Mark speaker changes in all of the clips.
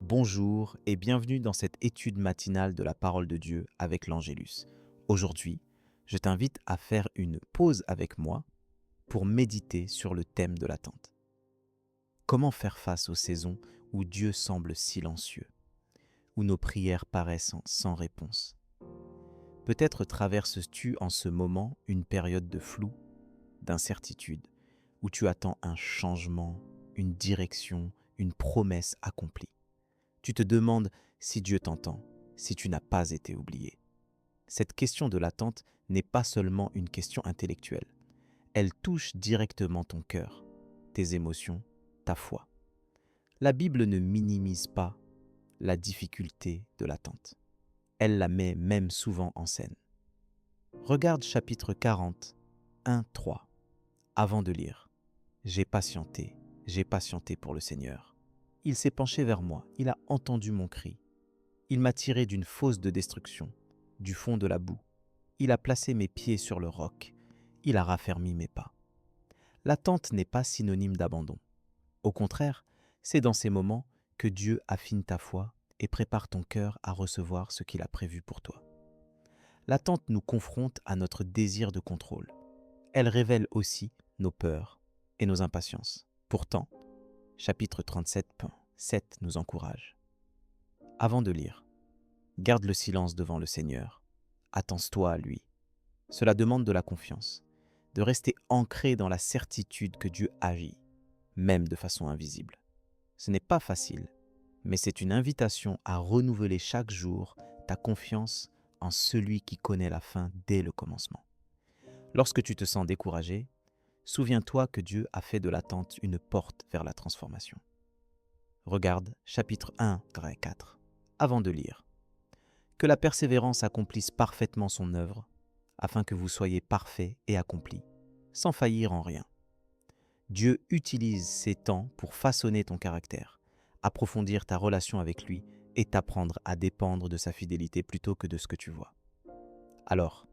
Speaker 1: Bonjour et bienvenue dans cette étude matinale de la parole de Dieu avec l'Angélus. Aujourd'hui, je t'invite à faire une pause avec moi pour méditer sur le thème de l'attente. Comment faire face aux saisons où Dieu semble silencieux, où nos prières paraissent sans réponse? Peut-être traverses-tu en ce moment une période de flou, d'incertitude, où tu attends un changement, une direction, une promesse accomplie. Tu te demandes si Dieu t'entend, si tu n'as pas été oublié. Cette question de l'attente n'est pas seulement une question intellectuelle. Elle touche directement ton cœur, tes émotions, ta foi. La Bible ne minimise pas la difficulté de l'attente. Elle la met même souvent en scène. Regarde chapitre 40, 1-3, avant de lire. J'ai patienté pour le Seigneur. Il s'est penché vers moi, il a entendu mon cri. Il m'a tiré d'une fosse de destruction, du fond de la boue. Il a placé mes pieds sur le roc. Il a raffermi mes pas. L'attente n'est pas synonyme d'abandon. Au contraire, c'est dans ces moments que Dieu affine ta foi et prépare ton cœur à recevoir ce qu'il a prévu pour toi. L'attente nous confronte à notre désir de contrôle. Elle révèle aussi nos peurs et nos impatiences. Pourtant, chapitre 37.7 nous encourage. Avant de lire, garde le silence devant le Seigneur. Attends-toi à lui. Cela demande de la confiance, de rester ancré dans la certitude que Dieu agit, même de façon invisible. Ce n'est pas facile, mais c'est une invitation à renouveler chaque jour ta confiance en celui qui connaît la fin dès le commencement. Lorsque tu te sens découragé, souviens-toi que Dieu a fait de l'attente une porte vers la transformation. Regarde chapitre 1-4, avant de lire. Que la persévérance accomplisse parfaitement son œuvre, afin que vous soyez parfaits et accomplis, sans faillir en rien. Dieu utilise ces temps pour façonner ton caractère, approfondir ta relation avec lui et t'apprendre à dépendre de sa fidélité plutôt que de ce que tu vois. Alors,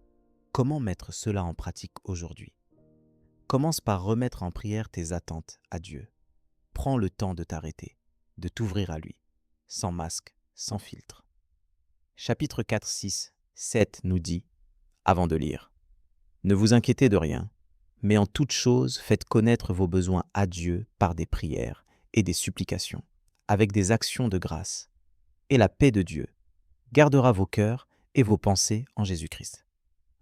Speaker 1: comment mettre cela en pratique aujourd'hui? Commence par remettre en prière tes attentes à Dieu. Prends le temps de t'arrêter, de t'ouvrir à lui, sans masque, sans filtre. Chapitre 4, 6, 7 nous dit, avant de lire, « Ne vous inquiétez de rien, mais en toute chose faites connaître vos besoins à Dieu par des prières et des supplications, avec des actions de grâce. Et la paix de Dieu gardera vos cœurs et vos pensées en Jésus-Christ. »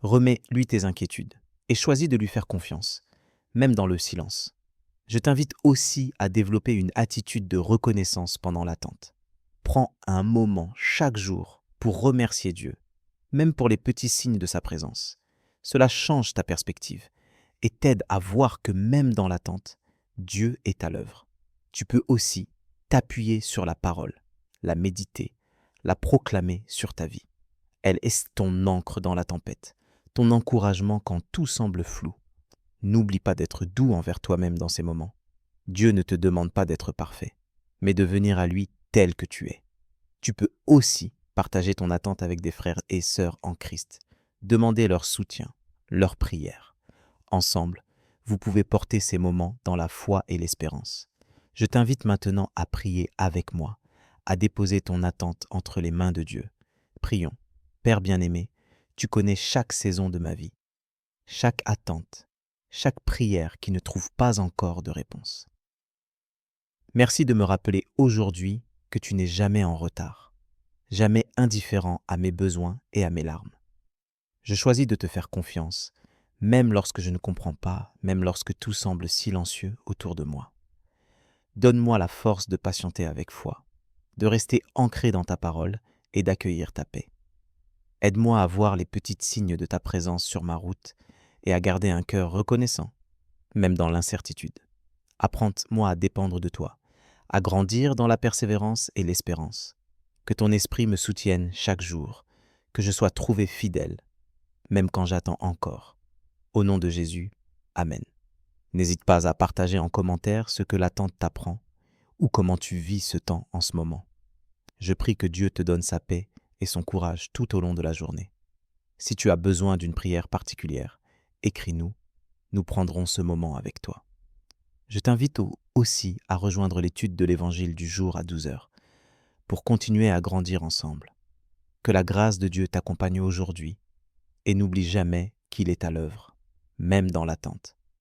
Speaker 1: Remets-lui tes inquiétudes et choisis de lui faire confiance, même dans le silence. Je t'invite aussi à développer une attitude de reconnaissance pendant l'attente. Prends un moment chaque jour pour remercier Dieu, même pour les petits signes de sa présence. Cela change ta perspective et t'aide à voir que même dans l'attente, Dieu est à l'œuvre. Tu peux aussi t'appuyer sur la parole, la méditer, la proclamer sur ta vie. Elle est ton ancre dans la tempête, ton encouragement quand tout semble flou. N'oublie pas d'être doux envers toi-même dans ces moments. Dieu ne te demande pas d'être parfait, mais de venir à lui tel que tu es. Tu peux aussi partager ton attente avec des frères et sœurs en Christ. Demander leur soutien, leur prière. Ensemble, vous pouvez porter ces moments dans la foi et l'espérance. Je t'invite maintenant à prier avec moi, à déposer ton attente entre les mains de Dieu. Prions. Père bien-aimé, tu connais chaque saison de ma vie, chaque attente, chaque prière qui ne trouve pas encore de réponse. Merci de me rappeler aujourd'hui que tu n'es jamais en retard, jamais indifférent à mes besoins et à mes larmes. Je choisis de te faire confiance, même lorsque je ne comprends pas, même lorsque tout semble silencieux autour de moi. Donne-moi la force de patienter avec foi, de rester ancré dans ta parole et d'accueillir ta paix. Aide-moi à voir les petits signes de ta présence sur ma route et à garder un cœur reconnaissant, même dans l'incertitude. Apprends-moi à dépendre de toi, à grandir dans la persévérance et l'espérance. Que ton esprit me soutienne chaque jour, que je sois trouvé fidèle, même quand j'attends encore. Au nom de Jésus, Amen. N'hésite pas à partager en commentaire ce que l'attente t'apprend ou comment tu vis ce temps en ce moment. Je prie que Dieu te donne sa paix et son courage tout au long de la journée. Si tu as besoin d'une prière particulière, écris-nous, nous prendrons ce moment avec toi. Je t'invite aussi à rejoindre l'étude de l'Évangile du jour à 12 heures. pour continuer à grandir ensemble. Que la grâce de Dieu t'accompagne aujourd'hui et n'oublie jamais qu'il est à l'œuvre, même dans l'attente.